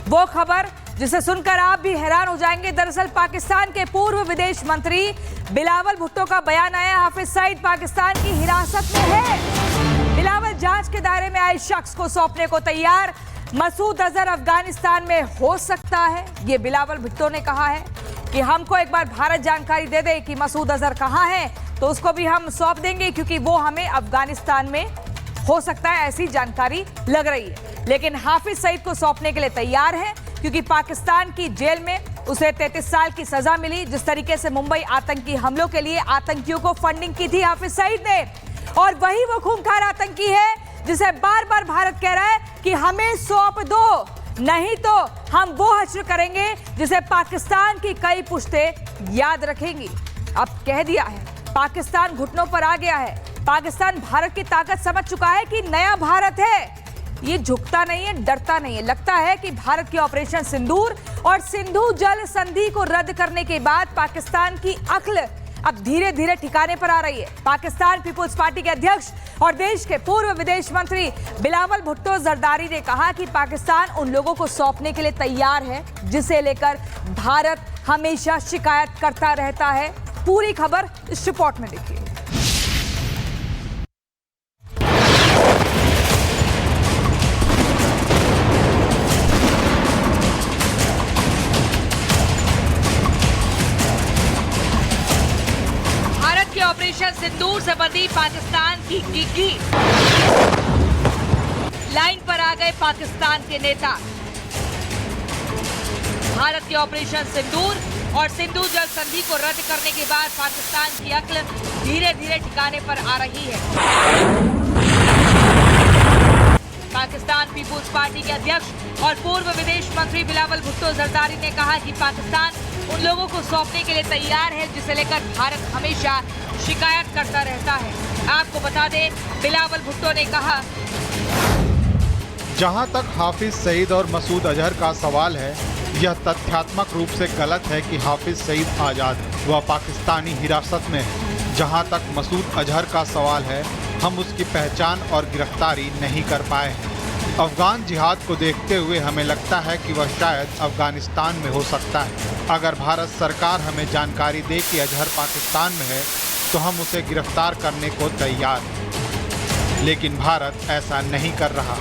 वो खबर जिसे सुनकर आप भी हैरान हो जाएंगे। दरअसल पाकिस्तान के पूर्व विदेश मंत्री बिलावल भुट्टो का बयान आया। हाफिज सईद पाकिस्तान की हिरासत में है। बिलावल जांच के दायरे में आए शख्स को सौंपने को तैयार। मसूद अजहर अफगानिस्तान में हो सकता है। ये बिलावल भुट्टो ने कहा है कि हमको एक बार भारत जानकारी दे दे कि मसूद अजहर कहां है तो उसको भी हम सौंप देंगे, क्योंकि वो हमें अफगानिस्तान में हो सकता है ऐसी जानकारी लग रही है। लेकिन हाफिज सईद को सौंपने के लिए तैयार है, क्योंकि पाकिस्तान की जेल में उसे 33 साल की सजा मिली। जिस तरीके से मुंबई आतंकी हमलों के लिए आतंकियों को फंडिंग की थी हाफिज सईद ने, और वही वो खूंखार आतंकी है जिसे बार बार भारत कह रहा है कि हमें सौंप दो, नहीं तो हम वो हश्र करेंगे जिसे पाकिस्तान की कई पुश्तें याद रखेंगी। अब कह दिया है, पाकिस्तान घुटनों पर आ गया है। पाकिस्तान भारत की ताकत समझ चुका है कि नया भारत है। ये झुकता नहीं है, डरता नहीं है। लगता है कि भारत की ऑपरेशन सिंदूर और सिंधु जल संधि को रद्द करने के बाद पाकिस्तान की अक्ल अब धीरे धीरे ठिकाने पर आ रही है। पाकिस्तान पीपुल्स पार्टी के अध्यक्ष और देश के पूर्व विदेश मंत्री बिलावल भुट्टो जरदारी ने कहा कि पाकिस्तान उन लोगों को सौंपने के लिए तैयार है जिसे लेकर भारत हमेशा शिकायत करता रहता है। पूरी खबर इस रिपोर्ट में देखिए। ऑपरेशन सिंदूर से बंधी पाकिस्तान की गिग्गी। लाइन पर आ गए पाकिस्तान के नेता। भारत के ऑपरेशन सिंदूर और सिंधु जल संधि को रद्द करने के बाद पाकिस्तान की अक्ल धीरे धीरे ठिकाने पर आ रही है। पाकिस्तान पीपुल्स पार्टी के अध्यक्ष और पूर्व विदेश मंत्री बिलावल भुट्टो जरदारी ने कहा कि पाकिस्तान उन लोगों को सौंपने के लिए तैयार है जिसे लेकर भारत हमेशा शिकायत करता रहता है। आपको बता दें, बिलावल भुट्टो ने कहा, जहां तक हाफिज सईद और मसूद अजहर का सवाल है, यह तथ्यात्मक रूप से गलत है कि हाफिज सईद आज़ाद व पाकिस्तानी हिरासत में है। जहां तक मसूद अजहर का सवाल है, हम उसकी पहचान और गिरफ्तारी नहीं कर पाए हैं। अफगान जिहाद को देखते हुए हमें लगता है कि वह शायद अफगानिस्तान में हो सकता है। अगर भारत सरकार हमें जानकारी दे कि अजहर पाकिस्तान में है तो हम उसे गिरफ्तार करने को तैयार हैं, लेकिन भारत ऐसा नहीं कर रहा।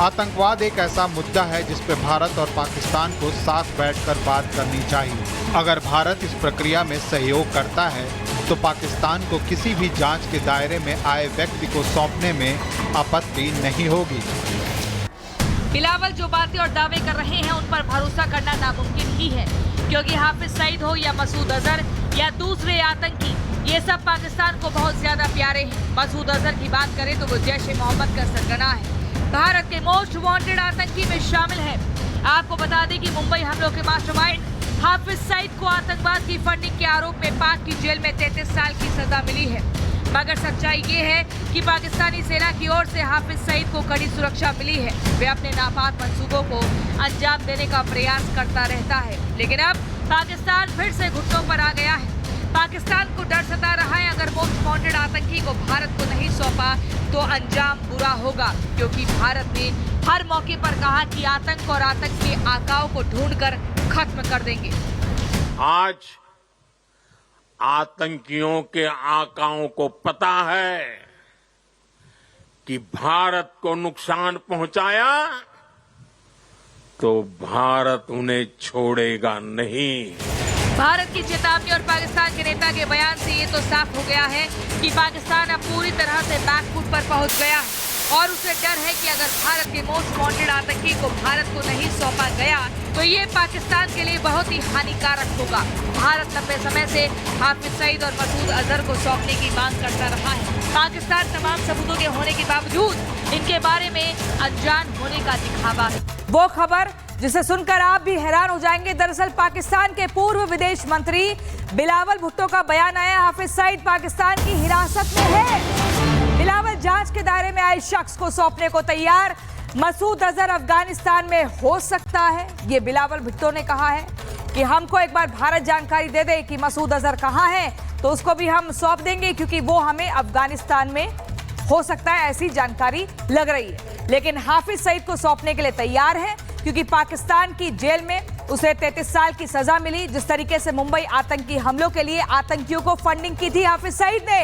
आतंकवाद एक ऐसा मुद्दा है जिस पर भारत और पाकिस्तान को साथ बैठकर बात करनी चाहिए। अगर भारत इस प्रक्रिया में सहयोग करता है तो पाकिस्तान को किसी भी जांच के दायरे में आए व्यक्ति को सौंपने में आपत्ति नहीं होगी। बिलावल जो बातें और दावे कर रहे हैं उन पर भरोसा करना नामुमकिन ही है, क्योंकि हाफिज सईद हो या मसूद अजहर या दूसरे आतंकी, ये सब पाकिस्तान को बहुत ज्यादा प्यारे हैं। मसूद अजहर की बात करें तो वो जैश ए मोहम्मद का सरगना है, भारत के मोस्ट वांटेड आतंकी में शामिल है। आपको बता दें कि मुंबई हमलों के मास्टरमाइंड हाफिज सईद को आतंकवाद की फंडिंग के आरोप में पाक की जेल में 33 साल की सजा मिली है। मगर सच्चाई ये है कि पाकिस्तानी सेना की ओर से हाफिज सईद को कड़ी सुरक्षा मिली है। वे अपने नापाक मंसूबों को अंजाम देने का प्रयास करता रहता है, लेकिन अब पाकिस्तान फिर से घुटनों पर आ गया है। पाकिस्तान को डर सता रहा है, अगर मोस्ट वांटेड आतंकी को भारत को नहीं सौंपा तो अंजाम बुरा होगा, क्योंकि भारत ने हर मौके पर कहा कि आतंक और आतंक के आकाओं को ढूंढकर खत्म कर देंगे। आज आतंकियों के आकाओं को पता है कि भारत को नुकसान पहुंचाया तो भारत उन्हें छोड़ेगा नहीं। भारत की चेतावनी और पाकिस्तान के नेता के बयान से ये तो साफ हो गया है कि पाकिस्तान अब पूरी तरह से बैकफुट पर पहुंच गया है, और उसे डर है कि अगर भारत के मोस्ट वांटेड आतंकी को भारत को नहीं सौंपा गया तो ये पाकिस्तान के लिए बहुत ही हानिकारक होगा। भारत लंबे समय से हाफिज सईद और मसूद अजहर को सौंपने की मांग करता रहा है। पाकिस्तान तमाम सबूतों के होने के बावजूद इनके बारे में अनजान होने का दिखावा है। वो खबर जिसे सुनकर आप भी हैरान हो जाएंगे। दरअसल पाकिस्तान के पूर्व विदेश मंत्री बिलावल भुट्टो का बयान आया। हाफिज सईद पाकिस्तान की हिरासत में है। बिलावल जांच के दायरे में आए शख्स को सौंपने को तैयार। मसूद अजहर अफगानिस्तान में हो सकता है। ये बिलावल भुट्टो ने कहा है कि हमको एक बार भारत जानकारी दे दे कि मसूद अजहर कहां है तो उसको भी हम सौंप देंगे, क्योंकि वो हमें अफगानिस्तान में हो सकता है ऐसी जानकारी लग रही है। लेकिन हाफिज सईद को सौंपने के लिए तैयार है, क्योंकि पाकिस्तान की जेल में उसे 33 साल की सजा मिली। जिस तरीके से मुंबई आतंकी हमलों के लिए आतंकियों को फंडिंग की थी हाफिज सईद ने,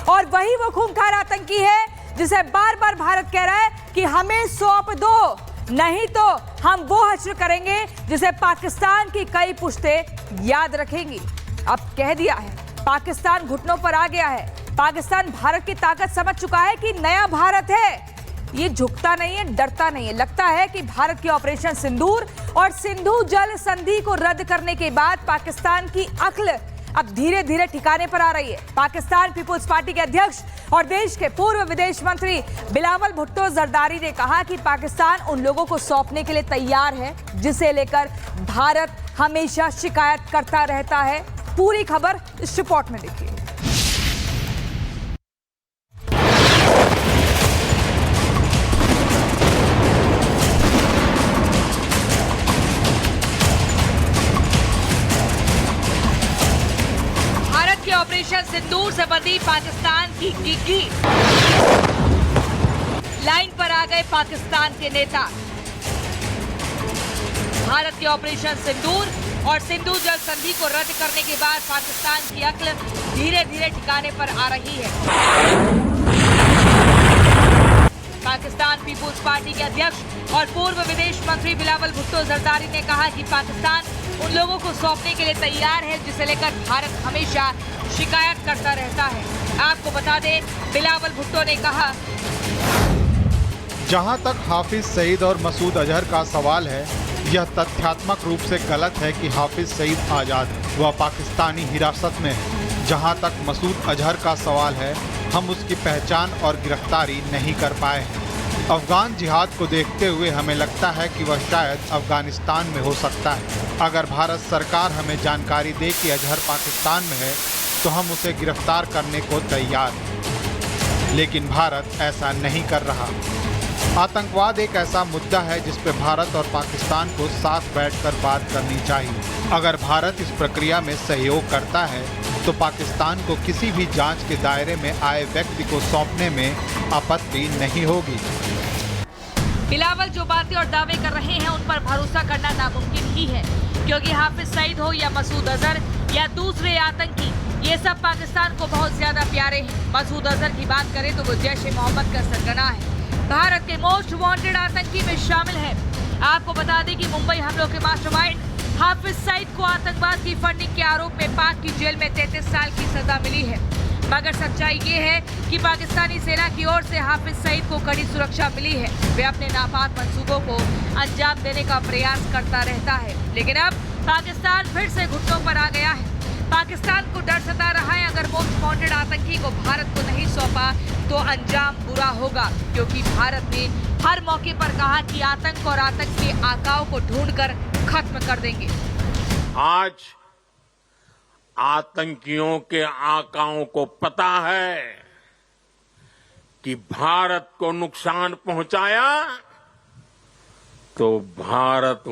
और वही वो खूंखार आतंकी है जिसे बार बार भारत कह रहा है कि हमें सौंप दो, नहीं तो हम वो हश्र करेंगे जिसे पाकिस्तान की कई पुश्तें याद रखेंगी। अब कह दिया है, पाकिस्तान घुटनों पर आ गया है। पाकिस्तान भारत की ताकत समझ चुका है कि नया भारत है, ये झुकता नहीं है, डरता नहीं है। लगता है कि भारत की ऑपरेशन सिंदूर और सिंधु जल संधि को रद्द करने के बाद पाकिस्तान की अक्ल अब धीरे धीरे ठिकाने पर आ रही है। पाकिस्तान पीपुल्स पार्टी के अध्यक्ष और देश के पूर्व विदेश मंत्री बिलावल भुट्टो जरदारी ने कहा कि पाकिस्तान उन लोगों को सौंपने के लिए तैयार है जिसे लेकर भारत हमेशा शिकायत करता रहता है। पूरी खबर इस रिपोर्ट में देखिए। ऑपरेशन सिंदूर से बंधी पाकिस्तान की गिग्गी, लाइन पर आ गए पाकिस्तान के नेता। भारत के ऑपरेशन सिंदूर और सिंधु जल संधि को रद्द करने के बाद पाकिस्तान की अक्ल धीरे धीरे ठिकाने पर आ रही है। पाकिस्तान पीपुल्स पार्टी के अध्यक्ष और पूर्व विदेश मंत्री बिलावल भुट्टो जरदारी ने कहा कि पाकिस्तान उन लोगों को सौंपने के लिए तैयार है जिसे लेकर भारत हमेशा शिकायत करता रहता है। आपको बता दें, बिलावल भुट्टो ने कहा, जहां तक हाफिज सईद और मसूद अजहर का सवाल है, यह तथ्यात्मक रूप से गलत है कि हाफिज सईद आजाद व पाकिस्तानी हिरासत में है। जहां तक मसूद अजहर का सवाल है, हम उसकी पहचान और गिरफ्तारी नहीं कर पाए हैं। अफगान जिहाद को देखते हुए हमें लगता है कि वह शायद अफगानिस्तान में हो सकता है। अगर भारत सरकार हमें जानकारी दे कि अजहर पाकिस्तान में है तो हम उसे गिरफ्तार करने को तैयार हैं, लेकिन भारत ऐसा नहीं कर रहा। आतंकवाद एक ऐसा मुद्दा है जिस पर भारत और पाकिस्तान को साथ बैठकर बात करनी चाहिए। अगर भारत इस प्रक्रिया में सहयोग करता है तो पाकिस्तान को किसी भी जांच के दायरे में आए व्यक्ति को सौंपने में आपत्ति नहीं होगी। बिलावल जो बातें और दावे कर रहे हैं उन पर भरोसा करना नामुमकिन ही है, क्योंकि हाफिज सईद हो या मसूद अजहर या दूसरे आतंकी, ये सब पाकिस्तान को बहुत ज्यादा प्यारे हैं। मसूद अजहर की बात करें तो वो जैश-ए-मोहम्मद का सरगना है, भारत के मोस्ट वांटेड आतंकी में शामिल है। आपको बता दें कि मुंबई हमलों के मास्टरमाइंड हाफिज सईद को आतंकवाद की फंडिंग के आरोप में पाक की जेल में 33 साल की सजा मिली है। मगर सच्चाई ये है कि पाकिस्तानी सेना की ओर से हाफिज सईद को कड़ी सुरक्षा मिली है। वे अपने नापाक मंसूबों को अंजाम देने का प्रयास करता रहता है, लेकिन अब पाकिस्तान फिर से घुटनों पर आ गया है। पाकिस्तान को डर सता रहा है, अगर मोस्ट वांटेड आतंकी को भारत को नहीं सौंपा तो अंजाम बुरा होगा, क्योंकि भारत ने हर मौके पर कहा कि आतंक और आतंक के आकाओं को ढूंढकर खत्म कर देंगे। आज आतंकियों के आकाओं को पता है कि भारत को नुकसान पहुंचाया तो भारत